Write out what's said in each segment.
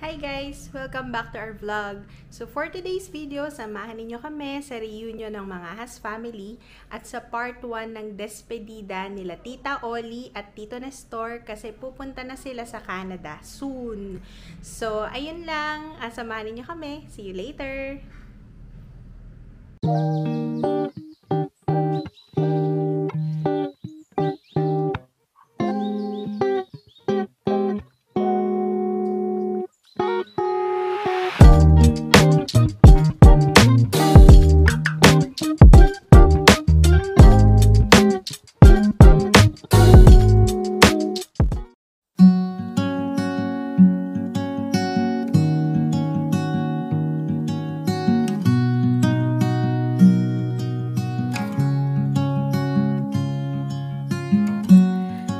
Hi guys! Welcome back to our vlog. So for today's video, samahan ninyo kami sa reunion ng mga Has family at sa part 1 ng despedida nila Tita Oli at Tito Nestor kasi pupunta na sila sa Canada soon. So ayun lang, samahan ninyo kami. See you later!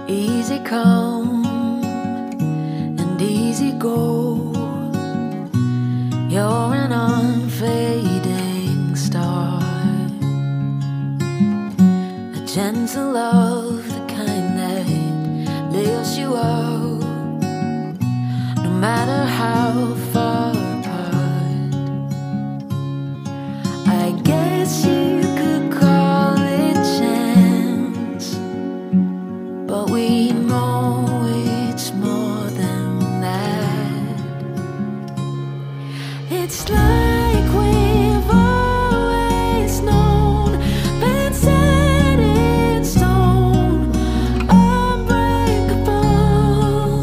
Easy come and easy go. You're an unfading star, a gentle love, the kind that lifts you up, no matter how far apart. I guess you could call it chance, but we know it's more than that. It's like we've always known, been set in stone, unbreakable.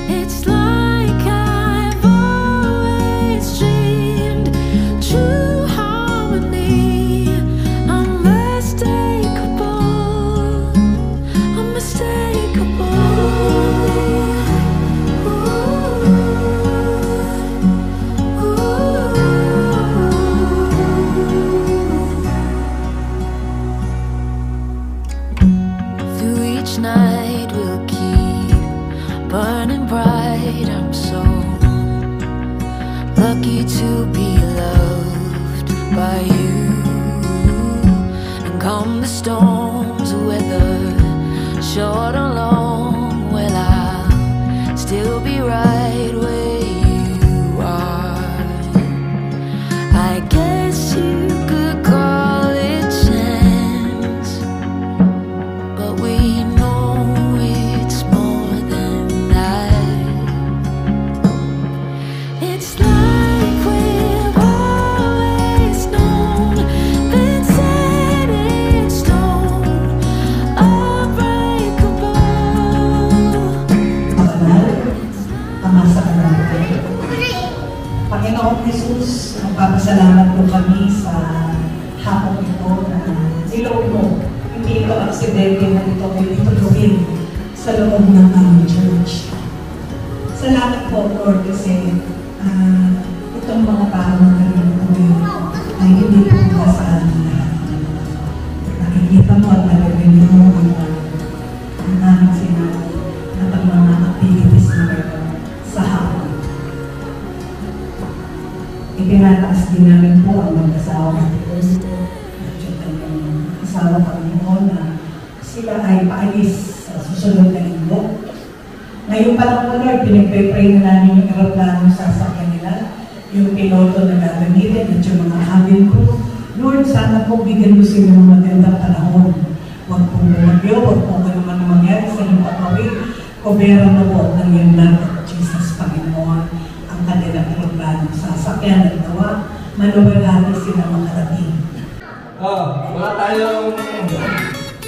It's like I've always dreamed, true harmony, unmistakable. Through each night we'll keep burning bright. I'm so lucky to be loved by you. And come the storms, weather short or long, well, I'll still be right where you are. I guess you could call it chance, but we know it's more than that. It's like we've always known, been set in stone, unbreakable. Panginoong Jesus, magpapasalamat po kami sa hapong ito na niloob mo. Hindi ito aksidente na ito ay itutuloy sa loob ng aming church. Salamat po, Lord, kasi itong mga tao na rin ay hindi po nasa amin lahat. Nakikita mo at nalagay mo ang aming sinabi at ang mga activities na ito sa hapon. Itinataas din namin po ang mag-asawa at yung asawa Panginoon na sila ay paalis sa susunod na linggo. Ngayon pa lang po, Lord, pinagpipray na namin yung aeroplano sa sasakyan nila, yung piloto na gagamitin at yung mga cabin crew. Lord, sana po bigyan mo sila ng magandang panahon. Huwag pong bumagyo, huwag pong naman mangyari sa inyong patawid. Kubera na po ng iyong lahat, Jesus Panginoon, ang kanilang aeroplano sa sasakyan at nawa, manuwalhati sila makarating. Wala tayong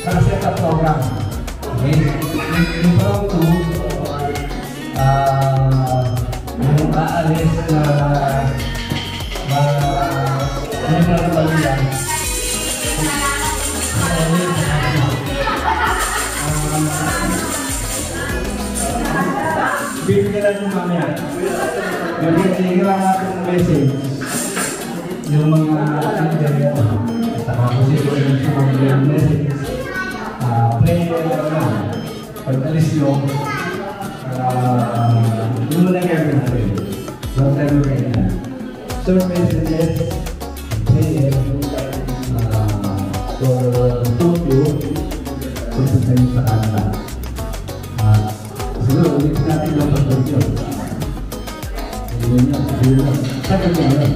set up program. Okay? Yung program 2, yung aalis na bibigyan nyo mamaya. Bibigyan lang natin ng message. Yung mga activity ko. Tapos yung mga message. Prayer na. Pag-alis nyo, yun mo lang gagawin natin. Long time kayo na. Short messages, prayer, for Tokyo, punta tayo sa Canada. Siguro, ulit natin ang pag-alis Sagot niya yun.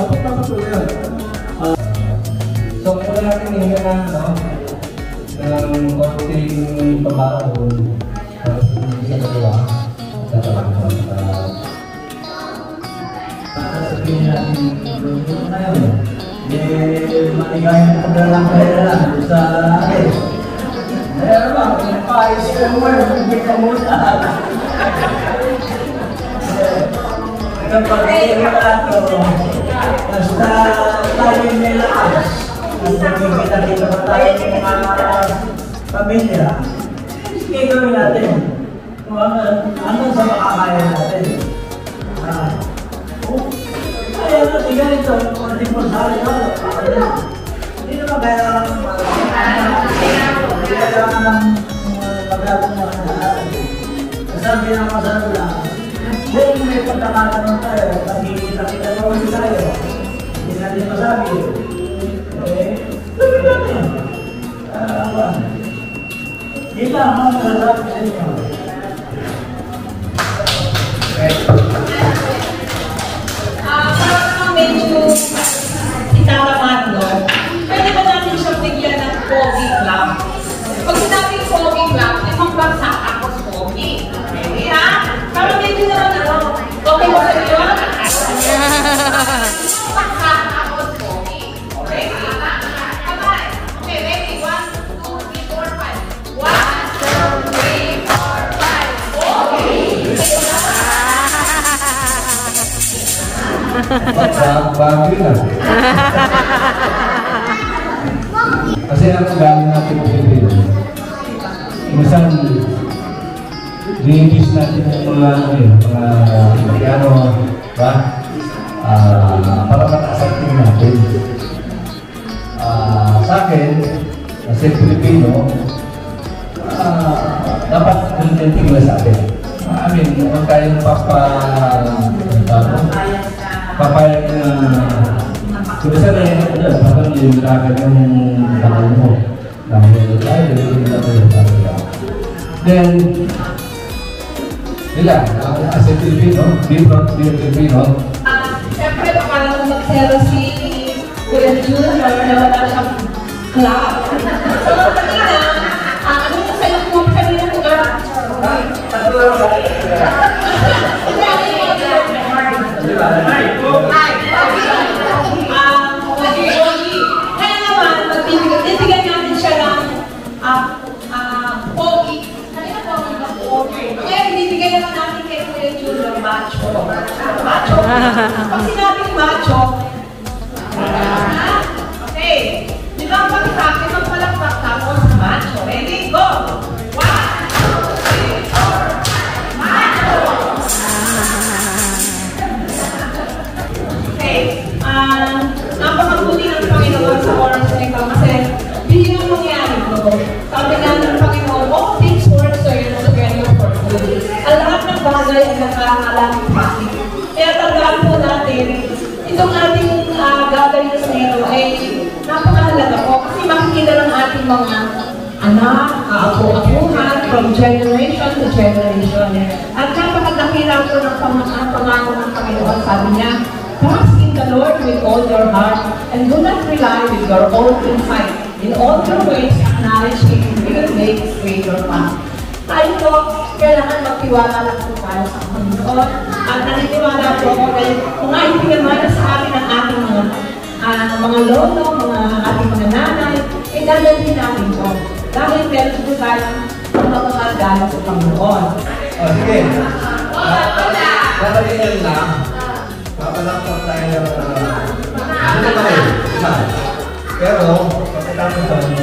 Opo, tapos po yun. So, kung natin ngayon na, ng konting pagkakaroon sa kagawa sa trabaho. Sabihin natin yung ngayon, maligayang paglalakay na lang sa akin. Meron ba? Pinapayos ko mo, hindi ka muna. Kapag iiwala ito, basta tayo nilakas. Kita pa tayo ng mga pamilya. Sige, gawin natin. Ano sa makakaya natin? Kaya natin ganito, konti po sa akin. Hindi naman kaya lang magagawa na sabi ng masarap lang. Kung may pagkakataon tayo, nakikita-kita naman tayo. Hindi natin masabi. Sabi natin. Kita ang mga masasabi sa inyo. Parang medyo itaramat, no? Pwede ba natin siyang bigyan ng pogi club? Pag sinabing pogi club, limang bagsak ako sa pogi. Pwede, ha? Parang medyo naman ako. Okay ba sa iyo? Bagsak ako sa pogi. Ready? Kamay. Okay, ready? 1, 2, 3, 4, 5. 1, 2, 3, 4, 5. Pogi! Bago na. Kasi ang gamit natin ng Pilipino. Minsan, i-engage natin yung mga Amerikano, ba? Para mataas ang tingin natin. Sa akin, kasi Pilipino, dapat tingin na sa atin. I mean, kung kayong papayag na Sebesar ya, bahkan di belakang yang tahu, namun saya dari kita berbicara. Dan bila aset Filipino, di Filipino. Siyempre, parang mag-zero si Kuya Junior na wala siyang club. So, kanina, ano yung sa'yo kung kanina ko ka? Kaya naman, magbibigyan natin siya ng pogi. Kanina pogi ba? Pogi. Kaya binibigyan naman natin kay Kuya Junior macho. Macho. Pag sinabing macho, okay. Di ba ang pagkakit ng palakpak tapos macho. Ready? Go! 1, 2, 3, 4, macho! Okay. Napakabuti ng Panginoon sa oras na ito kasi bihirang mangyari ito. Sabi nga ng Panginoon, all things work together for good. Ang lahat ng bagay ay nakakalangit bakit. Kaya tandaan po natin, itong ating gatherings na ito ay napakahalaga po kasi makikita ng ating mga anak, kaapo-apuhan, from generation to generation. At napakadakila po ng pangako ng Panginoon. Sabi niya, trust in the Lord with all your heart and do not rely with your own insight. In all your ways, acknowledge Him, He will make straight your path. Tayo po, kailangan magtiwala lang po tayo sa Panginoon. At naniniwala po ako kayo, kung nga ipinamana sa atin ang ating mga lolo, ating mga nanay, eh dadalhin natin po. Dahil meron po tayong pagmamahal sa Panginoon. Sige. Dadalhin lang. Papalakpak tayo ng dito tayo, isa. Pero, pagkatapos doon,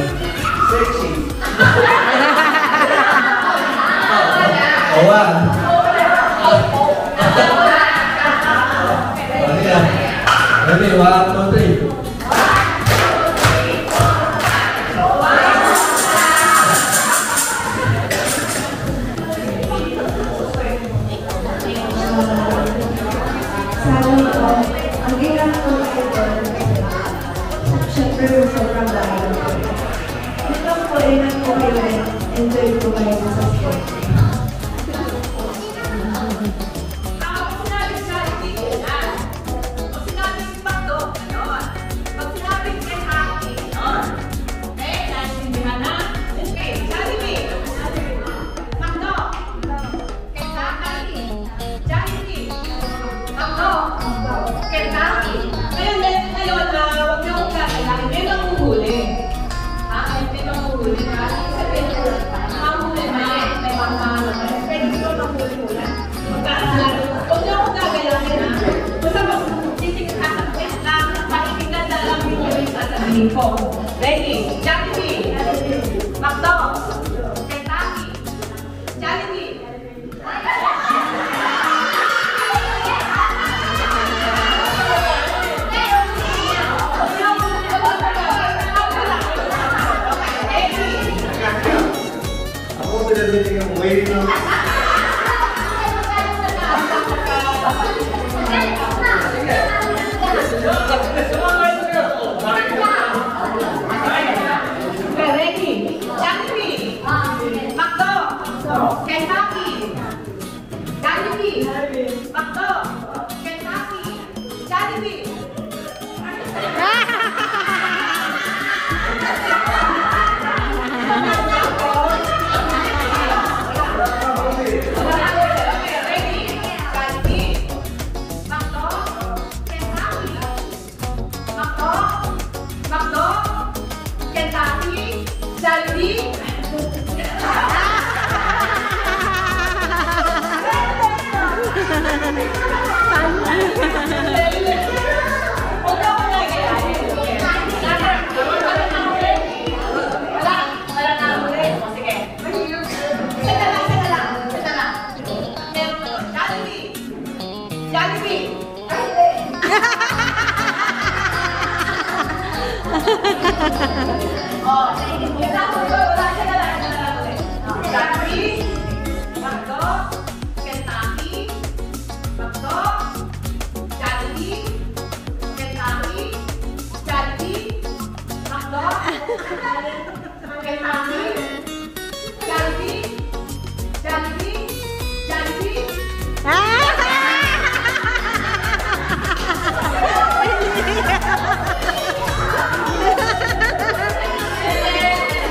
sexy. Awan. Ready, 1, 2, 3. Ang hirap ko ito, syempre sobrang dahil. Ito po ay nag-enjoy ko kayo sa sport. phone. Ready? Jollibee. McDo. Kentucky. Jollibee. Ako pinag-meeting yung waiting na. Ready? Jollibee. McDo. Kentucky. Jollibee. McDo. Kentucky. Jollibee.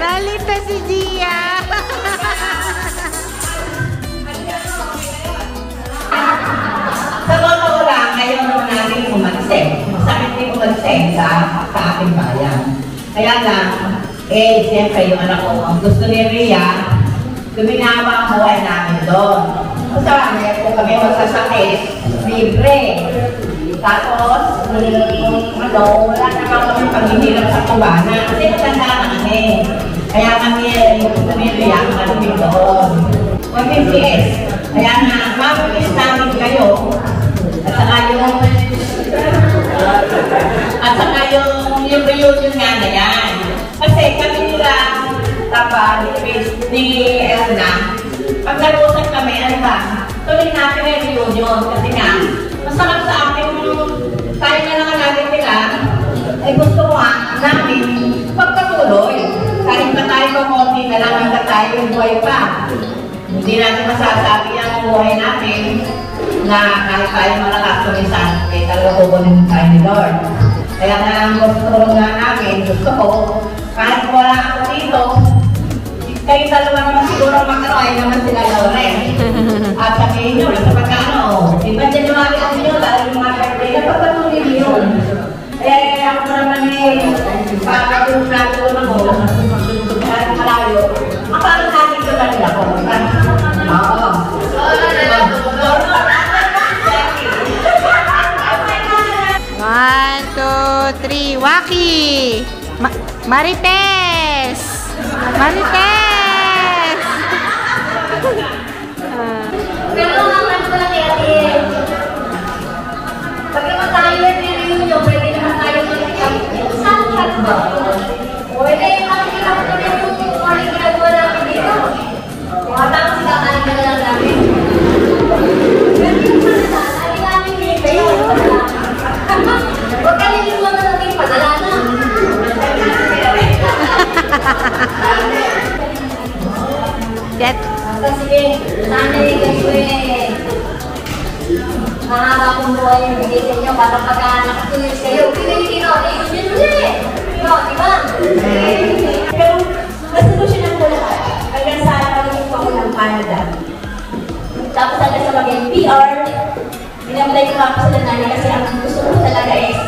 Nalita si Gia. Sa totoo lang, ayaw naman natin umagseng. Masakit din umagseng sa ating bayan. Kaya lang, siyempre yung anak ko, ang gusto ni Rhea, luminawa ang buhay namin doon. Kung kung kami magsasakit, libre. Tapos, wala na kami paghihirap sa kubana. Kasi matanda na kami. Kaya kami, gusto ni Rhea, malupin doon. 150S. Kaya nga, mamilis namin kayo. At saka yung reunion nga na yan. Kasi kami nila, ni Elna, pag nalusan kami, ano ba, tuloy natin yung reunion. Kasi nga, masarap sa akin tayo na lang natin nila, ay gusto ko nga namin pagpatuloy. Kahit na tayo kumonti na lang hanggang tayo yung buhay pa. Hindi natin masasabi ang buhay natin na kahit tayo malakas kumisan, eh talaga kukunin tayo ni Lord. Kaya nga ang gusto nga namin, gusto ko, kahit wala ako dito, kayo dalawa naman siguro makaroon naman sila Lauren. At sabihin nyo, sa pagkano, di ba January ang nyo, dahil yung mga birthday, napapatuloy yun. Kaya ako naman para yung natulong ako, kahit malayo, parang natin ko na nila ako. Oo. 1, 2, 3, Waki! Marites! Marites! Pero ang ano ko lang kaya pag naman tayo nyo, pwede naman tayo saan ba? Pwede makikita ko naman yung mga ginagawa namin dito. Mga tapos sinakain ka na lang namin. Pwede naman na, ay namin dito yun. Huwag ka nilimutan na natin padala na. Get. Sige, sana yung mahaba kong buhay yung bigay sa inyo para pagka-nakatulis kayo. Bigay dito, yun ulit! Di ba? Pero, nasolusyonan ko lahat. Hanggang sa pagiging ko ng Canada. Tapos hanggang sa maging PR, in-apply ko ako sa nanay kasi ang gusto ko talaga is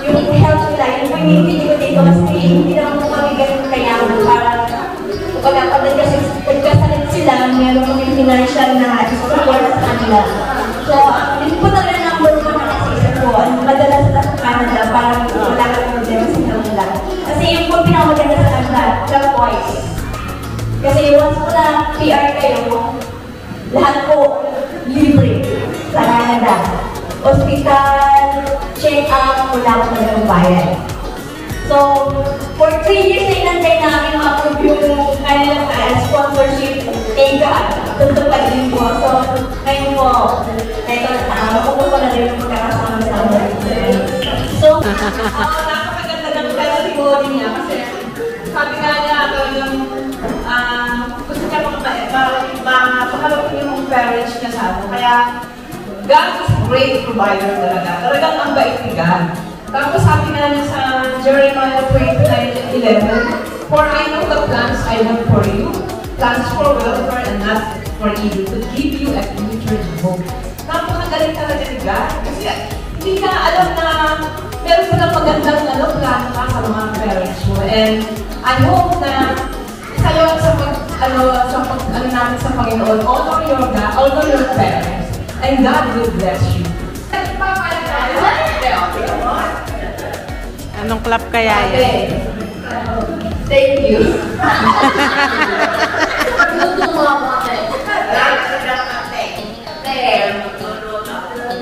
yung health nila, yung community ko dito kasi hindi naman ko kami ganun kayaman para kapag pag nagkasalit sila, meron kami financial na support sa kanila. So, yun po talaga number 1 na naisip ko, madala sa Canada para wala ka problema sa kanila. Kasi once po na PR kayo, lahat po libre sa Canada. Hospital, check-up, wala ko talagang bayad. So, for 3 years na inantay namin ma-approve yung kanilang sponsorship. Thank God, tutupad din po. So, ngayon po, ito na makukuha na rin yung magkakasama sa amin. So, napakaganda ng testimony niya kasi sabi nga niya talagang gusto niya makalapin yung parents niya sa ano. Kaya, God is a great provider talaga. Talagang ang bait ni God. Tapos sabi nga niya sa Jeremiah 29:11, "For I know the plans I have for you, plans for welfare and not for evil, to give you a future and hope." Napakagaling talaga ni God. Kasi hindi ka alam na meron pa ng magandang plan ka sa mga parents mo. And I hope na sa'yo sa namin sa Panginoon, honor your parents. And God will bless you. Anong clap kaya yan? Thank you.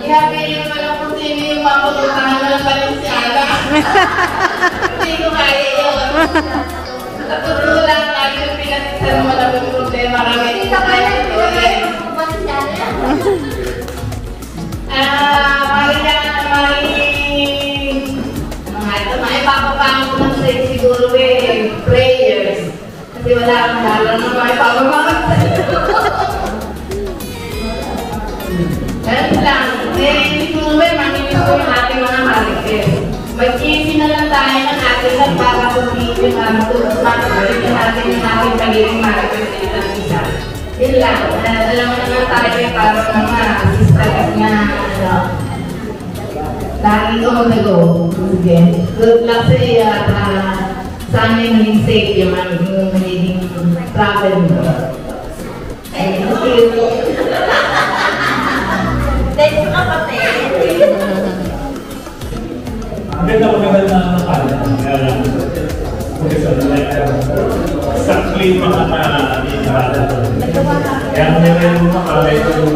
Ihagay yung alam kung sino yung mapaputahan ng Balenciaga. Hindi ko kaya yun. Natutulak lagi yung pinatisan mo na yung problema kami. Hindi ka kaya yung pinagay mo kung Balenciaga. Mga ipapapangin ko lang sa'yo siguro prayers. Kasi wala akong lalo na mga ipapapangin sa'yo. Ganun lang. Siguro manginig ko yung ating mga marites. Mag-easy na lang tayo ng ating nagpapapagpili yung matulog yung ating pagiging marites sa isang isa. Yun lang. Alam mo naman tayo para mga sisters na lagi ko mag-go. Good luck sa iyo at sana yung maging safe yung magiging travel mo. Thank you. Thank you, kapatid. Ang ganda na nakala. Exactly mga na-itarada. Kaya nila yung makalay ko yung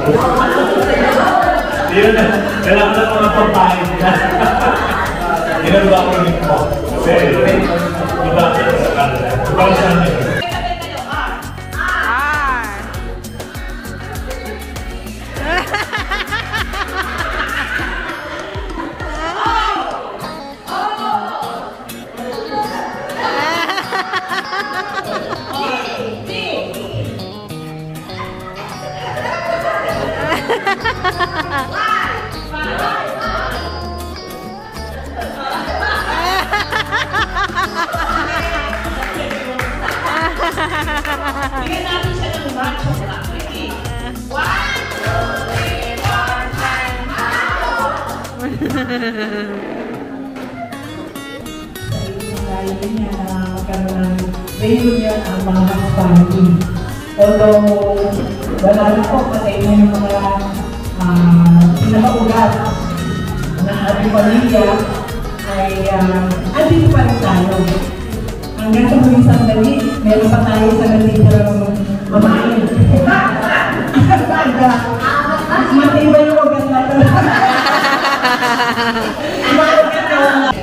yun na, kailangan na mga pampahid na. Yun ang bako rin po. Kasi, diba sa Canada? Diba sa amin? Bigyan natin siya ng macho na. Okay. 1, 2, 3, 4, 5, Kaya niya na magkaroon ng reunion ang mga family. Although, wala na po kasi yung mga pinakaugat ng ating pamilya ay andito pa rin tayo. Hanggang sa huling sandali, meron pa tayo sa natitirang mamain. Matibay yung ugat na ito.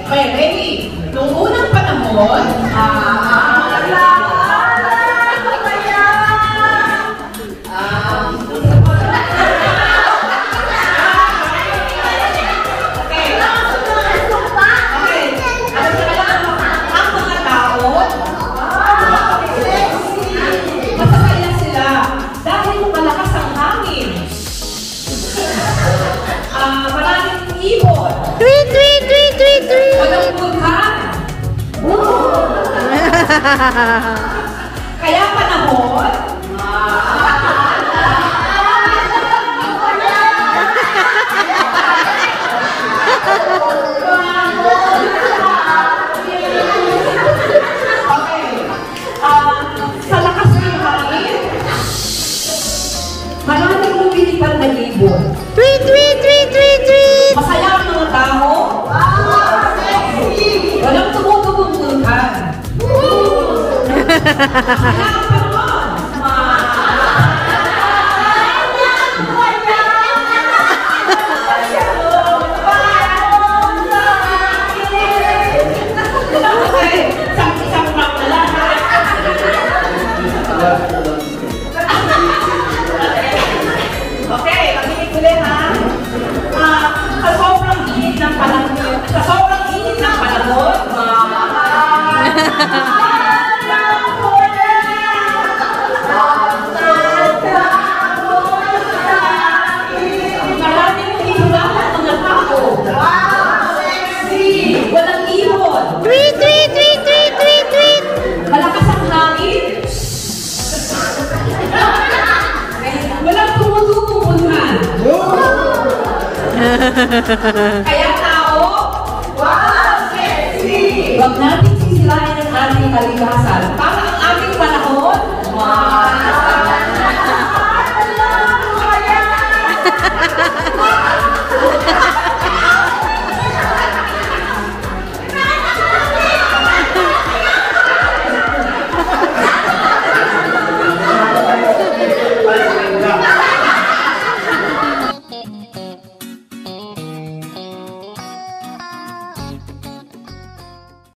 Okay, ready? Noong unang panahon, walang bulkan. Kaya panahon, sa lakas ng hangin, maraming lumilipad na libon. Masaya ang mga tao. Walang tumutugong bulkan. Kaya ang panahon, Kaya tao, wow, sexy! Huwag natin sisilahin ang ating kalikasan para ang ating panahon,